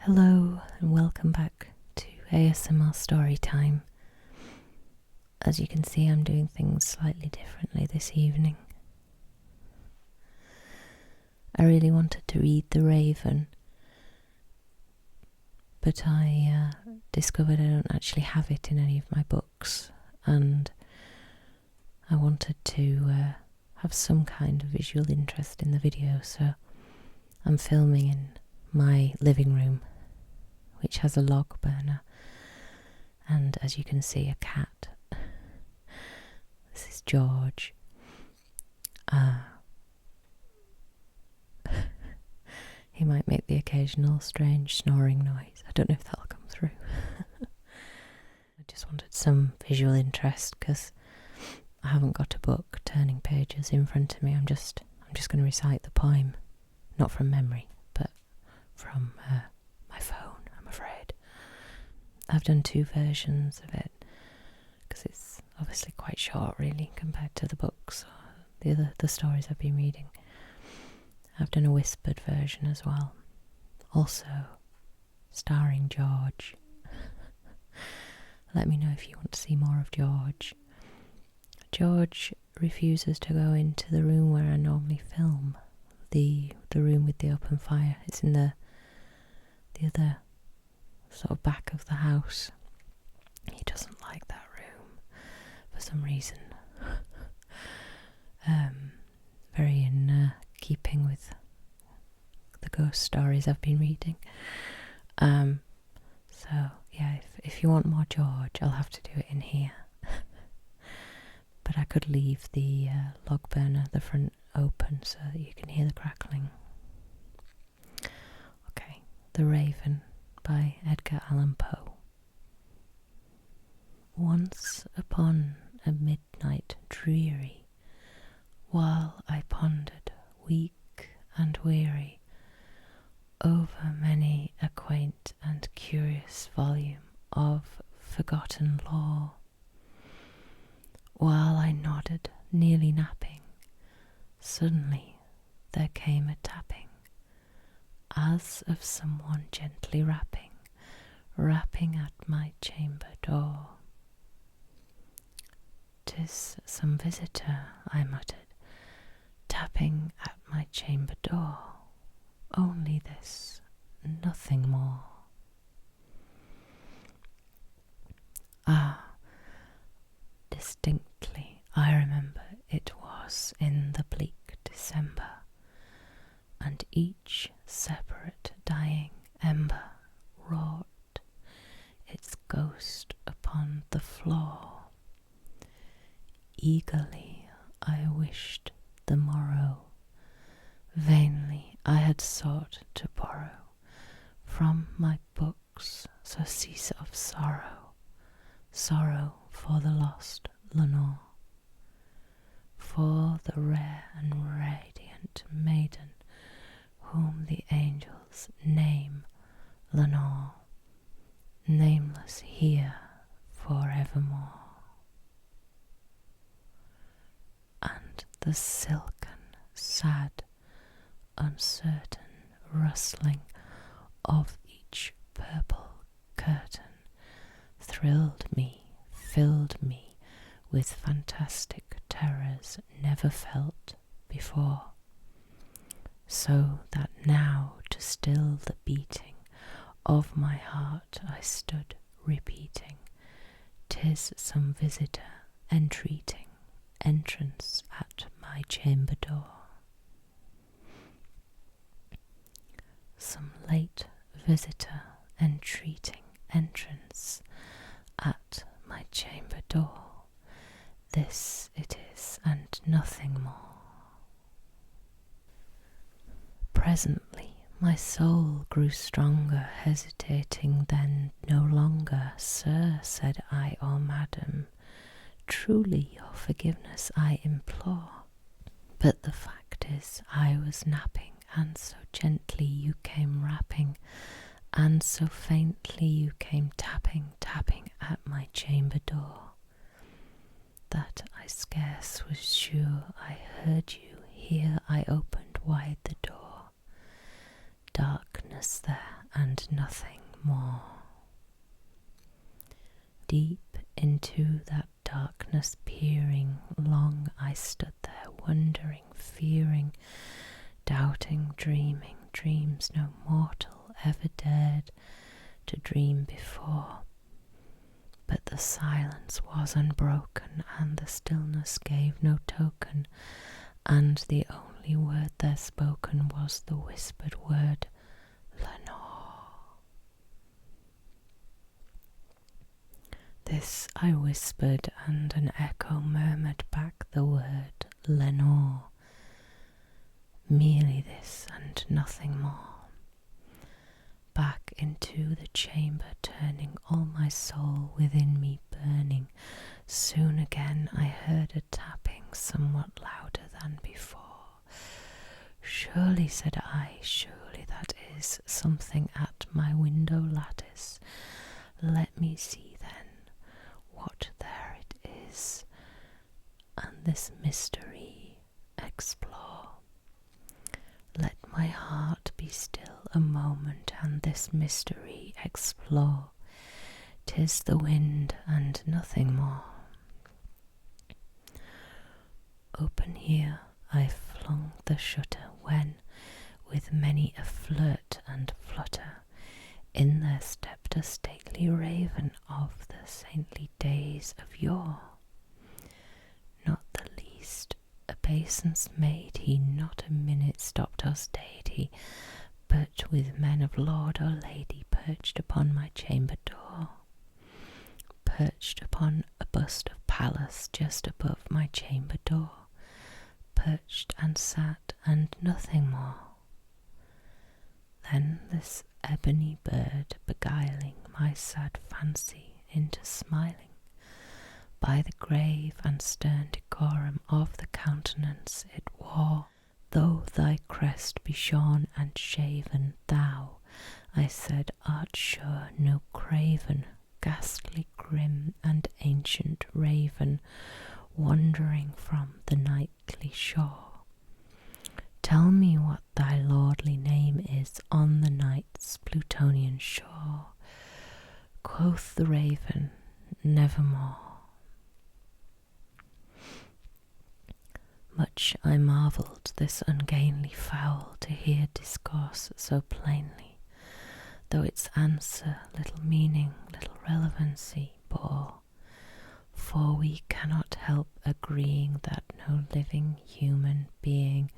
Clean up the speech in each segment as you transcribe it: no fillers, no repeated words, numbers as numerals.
Hello and welcome back to ASMR Storytime. As you can see, I'm doing things slightly differently this evening. I really wanted to read The Raven, but I discovered I don't actually have it in any of my books, and I wanted to have some kind of visual interest in the video, so I'm filming in my living room, which has a log burner, and as you can see, a cat. This is George. He might make the occasional strange snoring noise. I don't know if that'll come through. I just wanted some visual interest because I haven't got a book turning pages in front of me. I'm just going to recite the poem, not from memory, but from my phone, I'm afraid. I've done two versions of it because it's obviously quite short, really, compared to the books or the stories I've been reading. I've done a whispered version as well, also starring George. Let me know if you want to see more of George. George refuses to go into the room where I normally film, the room with the open fire. It's in the other sort of back of the house. He doesn't like that room for some reason. Very in keeping with the ghost stories I've been reading. So yeah, if you want more George, I'll have to do it in here. But I could leave the log burner, the front, open so that you can hear the crackling. Okay, The Raven by Edgar Allan Poe. Once upon a midnight dreary, while I pondered, weak and weary, over many a quaint and curious volume of forgotten lore, while I nodded, nearly napping, suddenly there came a tapping, as of someone gently rapping at my chamber door. "'Tis some visitor," I muttered, "tapping at my chamber door. Only this, nothing more." Distinctly I remember it was in the bleak December, and each separate dying ember wrought its ghost upon the floor. Eagerly I wished the morrow, vainly I had sought to borrow from my books surcease of sorrow, sorrow for the lost Lenore, for the rare and radiant maiden whom the angels name Lenore, nameless here forevermore. And the silken, sad, uncertain rustling of each purple curtain thrilled me, filled me with fantastic terrors never felt before, so that now to still the beating of my heart I stood repeating, "'Tis some visitor entreating entrance at my chamber door." Some late visitor entreating entrance at my chamber door. This it is, and nothing more. Presently my soul grew stronger, hesitating then no longer. "Sir," said I, "or madam, truly your forgiveness I implore. But the fact is I was napping, and so gently you came rapping, and so faintly you came tapping, tapping at my chamber door, that I scarce was sure I heard you. Here I opened wide the door. Darkness there, and nothing more. Deep into that darkness peering, long I stood there, wondering, fearing, doubting, dreaming, dreams no mortal ever dared to dream before. But the silence was unbroken, and the stillness gave no token, and the only word there spoken was the whispered word, Lenore. This I whispered, and an echo murmured back the word, Lenore. Merely this and nothing more. Back into the chamber turning, all my soul within me burning. Soon again I heard a tapping somewhat louder than before. Surely, said I, surely that is something at my window lattice. Let me see then what there it is, and this mystery explore. Let my heart be still a moment, and this mystery explore. 'Tis the wind and nothing more. Open here I flung the shutter, when, with many a flirt and flutter, in there stepped a stately raven of the saintly days of yore. Not the least obeisance made he, not a minute stopped or stayed he, but with men of lord or lady perched upon my chamber door. Perched upon a bust of Pallas just above my chamber door. Perched and sat and nothing more. Then this ebony bird, beguiling my sad fancy into smiling, by the grave and stern decorum of the countenance it wore, though thy crest be shorn and shaven, thou, I said, art sure no craven, ghastly, grim, and ancient raven, wandering from the nightly shore. Tell me what thy lordly name is on the night's Plutonian shore. Quoth the raven, nevermore. Much I marvelled this ungainly fowl to hear discourse so plainly, though its answer little meaning, little relevancy bore. For we cannot help agreeing that no living human being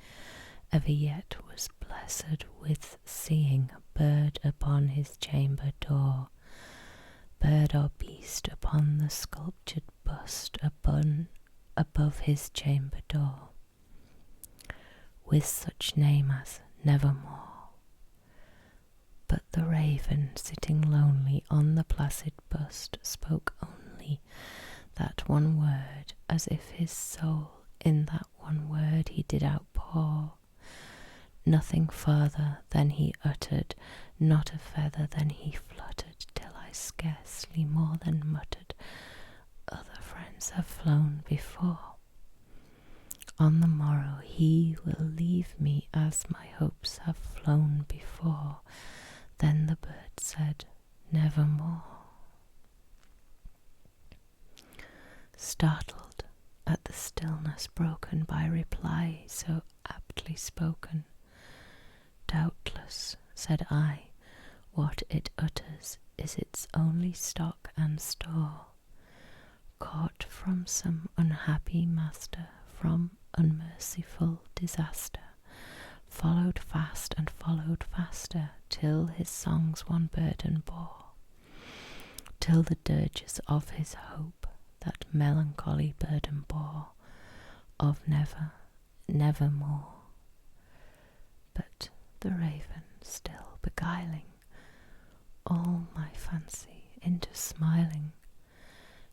ever yet was blessed with seeing a bird upon his chamber door, bird or beast upon the sculptured bust above his chamber door, with such name as Nevermore. But the raven, sitting lonely on the placid bust, spoke only that one word, as if his soul in that one word he did outpour. Nothing farther than he uttered, not a feather than he fluttered, till I scarcely more than muttered, other friends have flown before. On the morrow he will leave me, as my hopes have flown before. Then the bird said, nevermore. Startled at the stillness broken by reply so aptly spoken, doubtless, said I, what it utters is its only stock and store, caught from some unhappy master, from unmerciful disaster, followed fast and followed faster, till his songs one burden bore, till the dirges of his hope that melancholy burden bore, of never, nevermore. But the raven still beguiling all my fancy into smiling,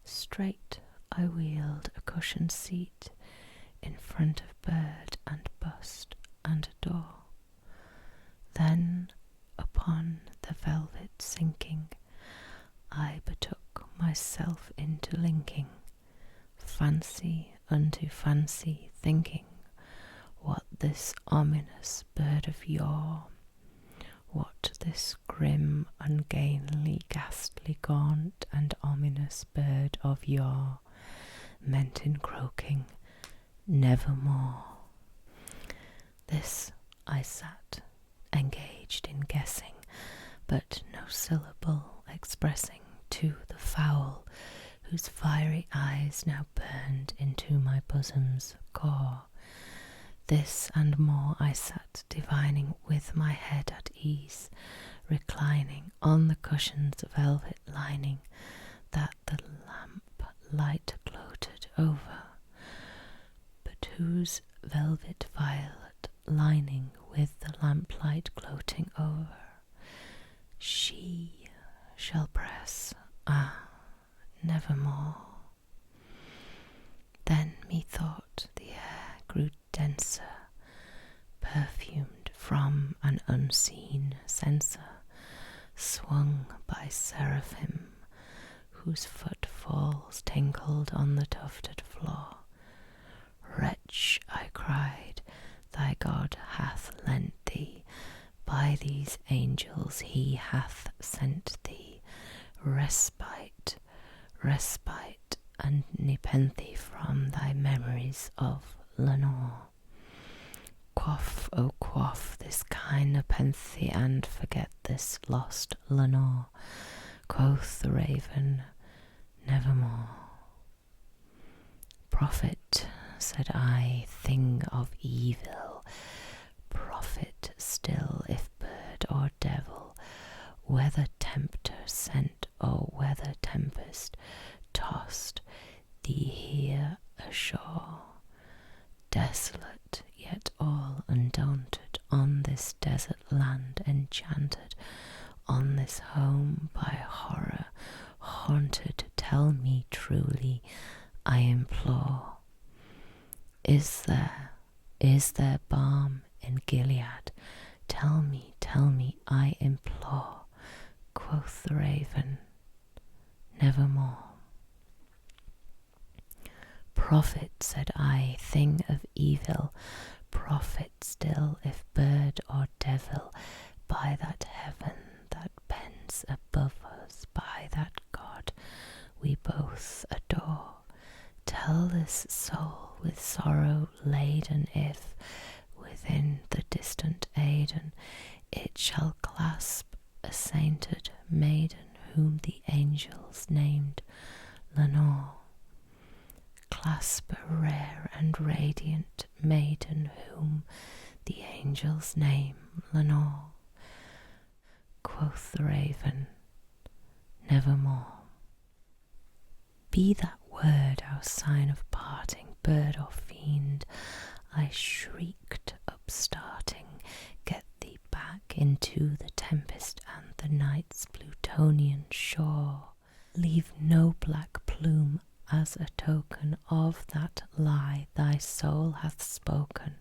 straight I wheeled a cushioned seat in front of bird and bust and door. Then upon the velvet sinking, I betook myself into linking fancy unto fancy, thinking what this ominous bird of yore, what this grim, ungainly, ghastly, gaunt, and ominous bird of yore, meant in croaking, nevermore. This I sat, engaged in guessing, but no syllable expressing to the fowl, whose fiery eyes now burned into my bosom's core. This and more I sat divining, with my head at ease, reclining on the cushion's velvet lining that the lamp light gloated over, but whose velvet violet lining with the lamplight gloating over she shall press, nevermore. Then methought the air grew denser, perfumed from an unseen censer, swung by seraphim, whose footfalls tinkled on the tufted floor. Wretch, I cried, thy God hath lent thee, by these angels he hath sent thee, respite, respite, and nepenthe from thy memories of Lenore. Quaff, oh quaff, this kind nepenthe, and forget this lost Lenore, quoth the raven, nevermore. Prophet, said I, thing of evil, prophet still, if bird or devil, whether tempter sent or whether tempest tossed thee here ashore, desolate yet all undaunted, on this desert land enchanted, on this home by horror haunted, tell me truly, I implore, is there balm in Gilead? Tell me, I implore, quoth the raven, nevermore. Prophet, said I, thing of evil, prophet still, if bird or devil, by that heaven that bends above us, by that God we both adore, tell this soul with sorrow laden, if within the distant Aidenn it shall clasp a sainted maiden, whom the angels named Lenore. Clasp a rare and radiant maiden, whom the angels name Lenore, quoth the raven, nevermore. Be that word our sign of parting, bird or fiend, I shrieked upstarting, get thee back into the tempest and the night's Plutonian shore. Leave no black plume as a token of that lie thy soul hath spoken.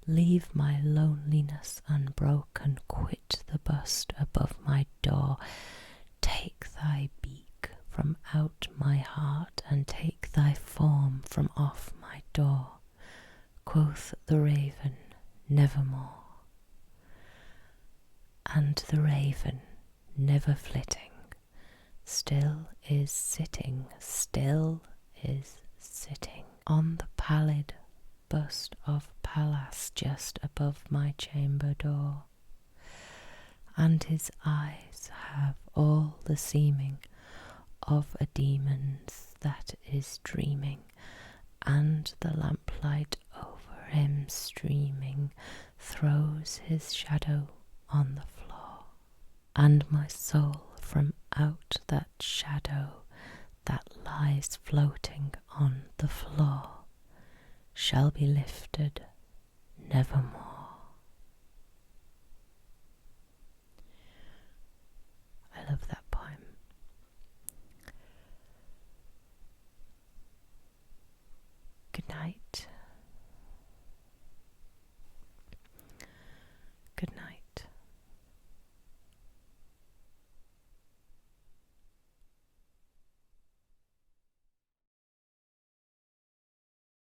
Leave my loneliness unbroken, quit the bust above my door. Take thy beak from out my heart, and take thy form from off my door, quoth the raven, nevermore. And the raven, never flitting, still is sitting on the pallid bust of Pallas just above my chamber door, and his eyes have all the seeming of a demon's that is dreaming, and the lamplight over him streaming throws his shadow on the floor, and my soul from out that shadow that lies floating on the floor shall be lifted nevermore.